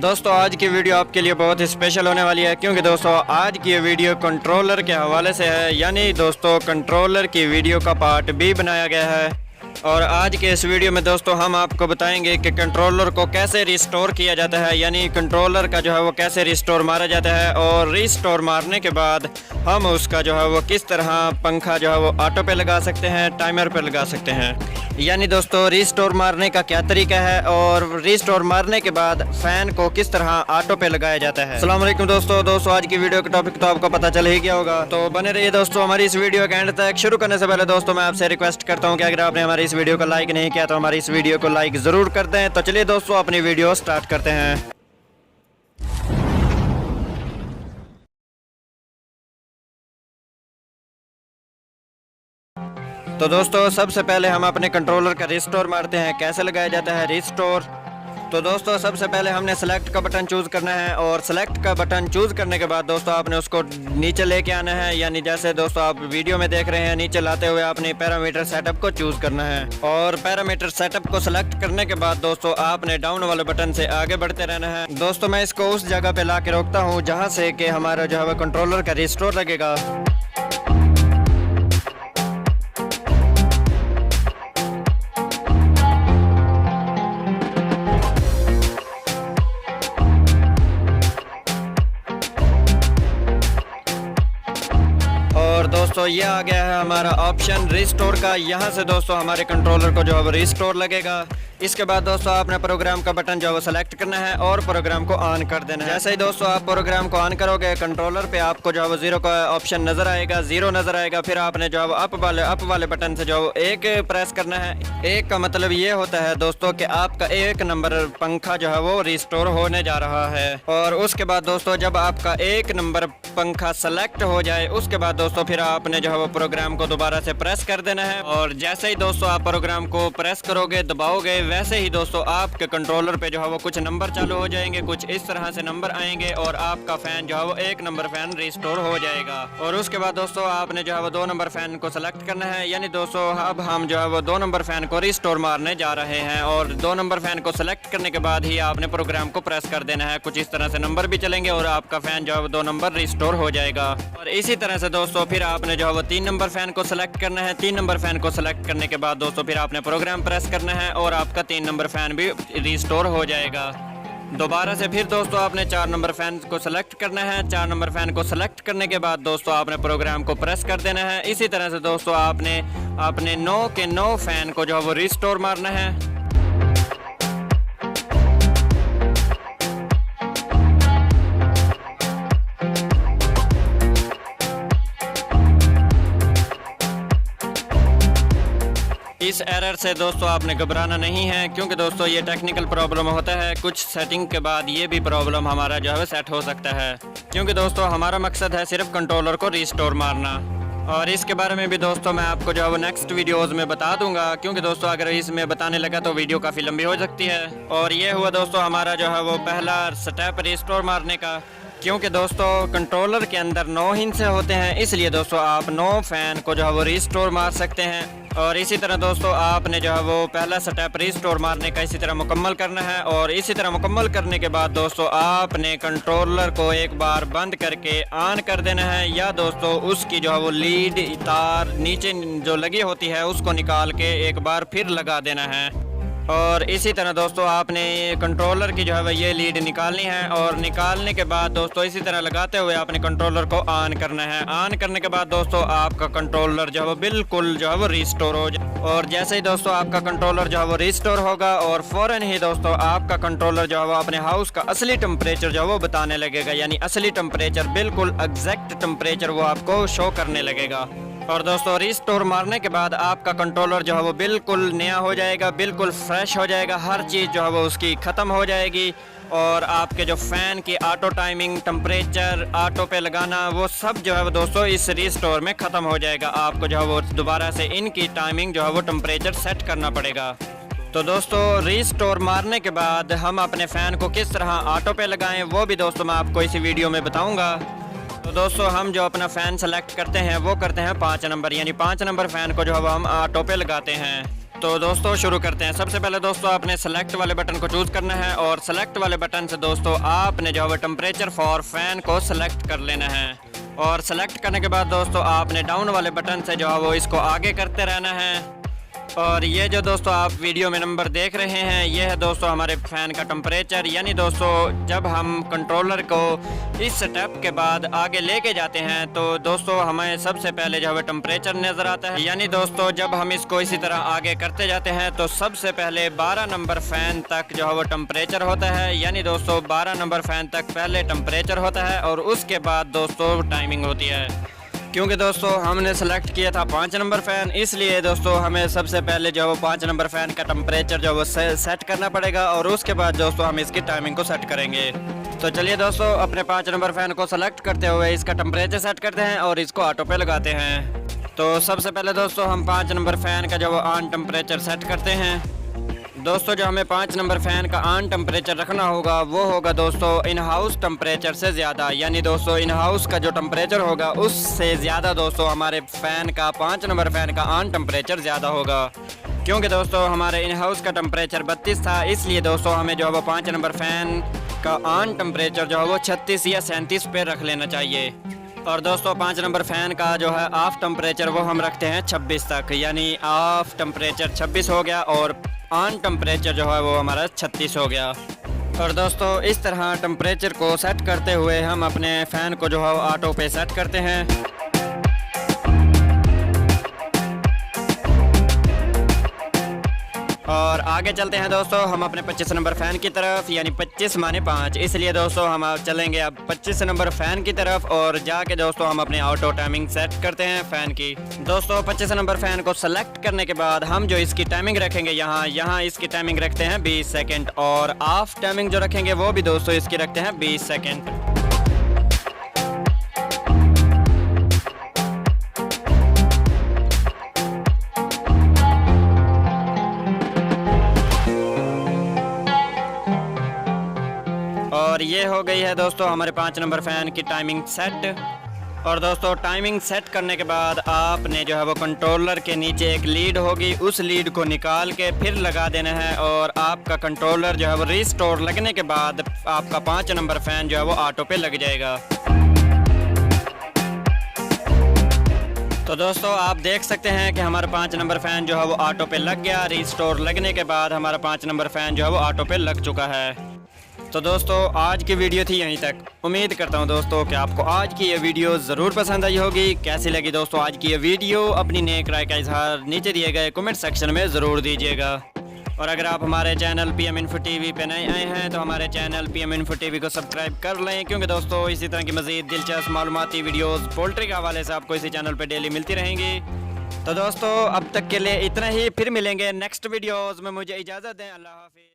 दोस्तों आज की वीडियो आपके लिए बहुत ही स्पेशल होने वाली है, क्योंकि दोस्तों आज की ये वीडियो कंट्रोलर के हवाले से है। यानी दोस्तों कंट्रोलर की वीडियो का पार्ट बी बनाया गया है। और आज के इस वीडियो में दोस्तों हम आपको बताएंगे कि कंट्रोलर को कैसे रिस्टोर किया जाता है, यानी कंट्रोलर का जो है वो कैसे रिस्टोर मारा जाता है। और रिस्टोर मारने के बाद हम उसका जो है वो किस तरह पंखा जो है वो ऑटो पे लगा सकते हैं, टाइमर पे लगा सकते हैं। यानी दोस्तों रिस्टोर मारने का क्या तरीका है और रिस्टोर मारने के बाद फैन को किस तरह ऑटो पे लगाया जाता है। अस्सलाम वालेकुम दोस्तों आज की वीडियो का टॉपिक तो आपको पता चल ही गया होगा, तो बने रहिए दोस्तों हमारी इस वीडियो के एंड तक। शुरू करने से पहले दोस्तों मैं आपसे रिक्वेस्ट करता हूं कि अगर आपने हमारी इस वीडियो को लाइक नहीं किया तो हमारी इस वीडियो को लाइक जरूर कर दें। तो चलिए दोस्तों अपनी वीडियो स्टार्ट करते हैं। तो दोस्तों सबसे पहले हम अपने कंट्रोलर का रिस्टोर मारते हैं। कैसे लगाया जाता है रिस्टोर? तो दोस्तों सबसे पहले हमने सेलेक्ट का बटन चूज़ करना है, और सेलेक्ट का बटन चूज़ करने के बाद दोस्तों आपने उसको नीचे लेके आना है। यानी जैसे दोस्तों आप वीडियो में देख रहे हैं, नीचे लाते हुए आपने पैरामीटर सेटअप को चूज़ करना है। और पैरामीटर सेटअप को सेलेक्ट करने के बाद दोस्तों आपने डाउन वाले बटन से आगे बढ़ते रहना है। दोस्तों मैं इसको उस जगह पे ला के रोकता हूँ जहाँ से कि हमारा जो है कंट्रोलर का रिस्टोर लगेगा। और दोस्तों ये आ गया है हमारा ऑप्शन रिस्टोर का। यहाँ से दोस्तों हमारे कंट्रोलर को जो है वो रिस्टोर लगेगा। इसके बाद दोस्तों आपने प्रोग्राम का बटन जो है वो सेलेक्ट करना है और प्रोग्राम को ऑन कर देना है। जैसे ही दोस्तों आप प्रोग्राम को ऑन करोगे कंट्रोलर पे आपको जो है वो जीरो का ऑप्शन नजर आएगा, जीरो नजर आएगा। फिर आपने जो है वो अप वाले बटन से जो है एक प्रेस करना है। एक का मतलब ये होता है दोस्तों कि आपका एक नंबर पंखा जो है वो रिस्टोर होने जा रहा है। और उसके बाद दोस्तों जब आपका एक नंबर पंखा सेलेक्ट हो जाए उसके बाद दोस्तों फिर आपने जो है वो प्रोग्राम को दोबारा से प्रेस कर देना है। और जैसे ही दोस्तों आप प्रोग्राम को प्रेस करोगे, दबाओगे, वैसे ही दोस्तों आपके कंट्रोलर पे जो है वो कुछ नंबर चालू हो जाएंगे, कुछ इस तरह से नंबर आएंगे और आपका फैन जो है वो एक नंबर फैन रिस्टोर हो जाएगा। और उसके बाद दोस्तों आपने जो है वो दो नंबर फैन को सेलेक्ट करना है। यानी दोस्तों अब हम जो है वो दो नंबर फैन को रिस्टोर मारने जा रहे हैं। और दो नंबर फैन को सेलेक्ट करने के बाद ही आपने प्रोग्राम को प्रेस कर देना है। कुछ इस तरह से नंबर भी चलेंगे और आपका फैन जो है वो दो नंबर रिस्टोर हो जाएगा। और इसी तरह से दोस्तों फिर आपने जो है वो तीन नंबर फैन को सेलेक्ट करना है। तीन नंबर फैन को सेलेक्ट करने के बाद दोस्तों फिर आपने प्रोग्राम प्रेस करना है और आपका तीन नंबर फैन भी रिस्टोर हो जाएगा। दोबारा से फिर दोस्तों आपने चार नंबर फैन को सेलेक्ट करना है। चार नंबर फैन को सेलेक्ट करने के बाद दोस्तों आपने प्रोग्राम को प्रेस कर देना है। इसी तरह से दोस्तों आपने अपने 9 के 9 फैन को जो है वो रिस्टोर मारना है। इस एरर से दोस्तों आपने घबराना नहीं है, क्योंकि दोस्तों ये टेक्निकल प्रॉब्लम होता है। कुछ सेटिंग के बाद ये भी प्रॉब्लम हमारा जो है सेट हो सकता है, क्योंकि दोस्तों हमारा मकसद है सिर्फ कंट्रोलर को रिस्टोर मारना। और इसके बारे में भी दोस्तों मैं आपको जो है वो नेक्स्ट वीडियोस में बता दूंगा, क्योंकि दोस्तों अगर इसमें बताने लगा तो वीडियो काफ़ी लंबी हो सकती है। और ये हुआ दोस्तों हमारा जो है वो पहला स्टेप रिस्टोर मारने का। क्योंकि दोस्तों कंट्रोलर के अंदर 9 हिस्से होते हैं, इसलिए दोस्तों आप 9 फैन को जो है वो रिस्टोर मार सकते हैं। और इसी तरह दोस्तों आपने जो है वो पहला स्टेप रिस्टोर मारने का इसी तरह मुकम्मल करना है। और इसी तरह मुकम्मल करने के बाद दोस्तों आपने कंट्रोलर को एक बार बंद करके ऑन कर देना है, या दोस्तों उसकी जो है वो लीड तार नीचे जो लगी होती है उसको निकाल के एक बार फिर लगा देना है। और इसी तरह दोस्तों आपने कंट्रोलर की जो है ये लीड निकालनी है। और निकालने के बाद दोस्तों इसी तरह लगाते हुए आपने कंट्रोलर को ऑन करना है। ऑन करने के बाद दोस्तों आपका कंट्रोलर जो है वो बिल्कुल जो है वो रिस्टोर हो जाए। और जैसे ही दोस्तों आपका कंट्रोलर जो है वो रिस्टोर होगा और फ़ौरन ही दोस्तों आपका कंट्रोलर जो है वो अपने हाउस का असली टेम्परेचर जो है वो बताने लगेगा। यानी असली टेम्परेचर, बिल्कुल एग्जैक्ट टेम्परेचर वो आपको शो करने लगेगा। और दोस्तों रिस्टोर मारने के बाद आपका कंट्रोलर जो है वो बिल्कुल नया हो जाएगा, बिल्कुल फ्रेश हो जाएगा। हर चीज़ जो है वो उसकी ख़त्म हो जाएगी। और आपके जो फ़ैन की ऑटो टाइमिंग, टेम्परेचर ऑटो पे लगाना, वो सब जो है वो दोस्तों इस रिस्टोर में ख़त्म हो जाएगा। आपको जो है वो दोबारा से इनकी टाइमिंग जो है वो टेम्परेचर सेट करना पड़ेगा। तो दोस्तों रिस्टोर मारने के बाद हम अपने फ़ैन को किस तरह ऑटो पे लगाएं वो भी दोस्तों मैं आपको इसी वीडियो में बताऊंगा। तो दोस्तों हम जो अपना फ़ैन सेलेक्ट करते हैं वो करते हैं 5 नंबर, यानी 5 नंबर फ़ैन को जो है हम ऑटो पे लगाते हैं। तो दोस्तों शुरू करते हैं। सबसे पहले दोस्तों आपने सेलेक्ट वाले बटन को चूज़ करना है और सेलेक्ट वाले बटन से दोस्तों आपने जो है वो टेम्परेचर फॉर फैन को सेलेक्ट कर लेना है। और सेलेक्ट करने के बाद दोस्तों आपने डाउन वाले बटन से जो है वो इसको आगे करते रहना है। और ये जो दोस्तों आप वीडियो में नंबर देख रहे हैं, ये है दोस्तों हमारे फ़ैन का टेम्परेचर। यानी दोस्तों जब हम कंट्रोलर को इस स्टेप के बाद आगे लेके जाते हैं तो दोस्तों हमें सबसे पहले जो है टेम्परेचर नज़र आता है। यानी दोस्तों जब हम इसको इसी तरह आगे करते जाते हैं तो सबसे पहले 12 नंबर फ़ैन तक जो है वो टेम्परेचर होता है। यानी दोस्तों 12 नंबर फ़ैन तक पहले टेम्परेचर होता है और उसके बाद दोस्तों टाइमिंग होती है। क्योंकि दोस्तों हमने सेलेक्ट किया था 5 नंबर फ़ैन, इसलिए दोस्तों हमें सबसे पहले जो है वो 5 नंबर फ़ैन का टेम्परेचर जो है वो सेट करना पड़ेगा और उसके बाद दोस्तों हम इसकी टाइमिंग को सेट करेंगे। तो चलिए दोस्तों अपने 5 नंबर फ़ैन को सेलेक्ट करते हुए इसका टेम्परेचर सेट करते हैं और इसको ऑटो पे लगाते हैं। तो सबसे पहले दोस्तों हम 5 नंबर फ़ैन का जो वो ऑन टेम्परेचर सेट करते हैं। दोस्तों जो हमें 5 नंबर फ़ैन का ऑन टेम्परेचर रखना होगा वो होगा दोस्तों इन हाउस टेम्परेचर से ज़्यादा। यानी दोस्तों इन हाउस का जो टेम्परेचर होगा उससे ज़्यादा दोस्तों हमारे फ़ैन का 5 नंबर फ़ैन का ऑन टेम्परेचर ज़्यादा होगा। क्योंकि दोस्तों हमारे इन हाउस का टेम्परेचर 32 था, इसलिए दोस्तों हमें जो है वो 5 नंबर फ़ैन का ऑन टेम्परेचर जो है वो 36 या 37 पे रख लेना चाहिए। और दोस्तों 5 नंबर फ़ैन का जो है ऑफ टेम्परेचर वो हम रखते हैं 26 तक। यानी ऑफ टेम्परेचर 26 हो गया और ऑन टेम्परेचर जो है वो हमारा 36 हो गया। और दोस्तों इस तरह टेम्परेचर को सेट करते हुए हम अपने फ़ैन को जो है ऑटो पे सेट करते हैं। और आगे चलते हैं दोस्तों हम अपने 25 नंबर फ़ैन की तरफ। यानी 25 माने 5, इसलिए दोस्तों हम चलेंगे अब 25 नंबर फ़ैन की तरफ और जाके दोस्तों हम अपने ऑटो टाइमिंग सेट करते हैं फ़ैन की। दोस्तों 25 नंबर फ़ैन को सेलेक्ट करने के बाद हम जो इसकी टाइमिंग रखेंगे यहाँ इसकी टाइमिंग रखते हैं 20 सेकेंड और ऑफ टाइमिंग जो रखेंगे वो भी दोस्तों इसकी रखते हैं 20 सेकेंड। और ये हो गई है दोस्तों हमारे 5 नंबर फ़ैन की टाइमिंग सेट। और दोस्तों टाइमिंग सेट करने के बाद आपने जो है वो कंट्रोलर के नीचे एक लीड होगी, उस लीड को निकाल के फिर लगा देना है और आपका कंट्रोलर जो है वो रीस्टोर लगने के बाद आपका 5 नंबर फ़ैन जो है वो ऑटो पे लग जाएगा। तो दोस्तों आप देख सकते हैं कि हमारा 5 नंबर फ़ैन जो है वो ऑटो पे लग गया। रीस्टोर लगने के बाद हमारा 5 नंबर फ़ैन जो है वो ऑटो पे लग चुका है। तो दोस्तों आज की वीडियो थी यहीं तक। उम्मीद करता हूं दोस्तों कि आपको आज की ये वीडियो ज़रूर पसंद आई होगी। कैसी लगी दोस्तों आज की ये वीडियो, अपनी नेक राय का इजहार नीचे दिए गए कमेंट सेक्शन में ज़रूर दीजिएगा। और अगर आप हमारे चैनल PM Info TV पे नए आए हैं तो हमारे चैनल PM Info TV को सब्सक्राइब कर लें, क्योंकि दोस्तों इसी तरह की मज़ीद दिलचस्प मालूमाती वीडियोज़ पोल्ट्री के हवाले से आपको इसी चैनल पर डेली मिलती रहेंगी। तो दोस्तों अब तक के लिए इतना ही, फिर मिलेंगे नेक्स्ट वीडियोज़ में। मुझे इजाज़त दें, अल्लाह हाफ़िज़।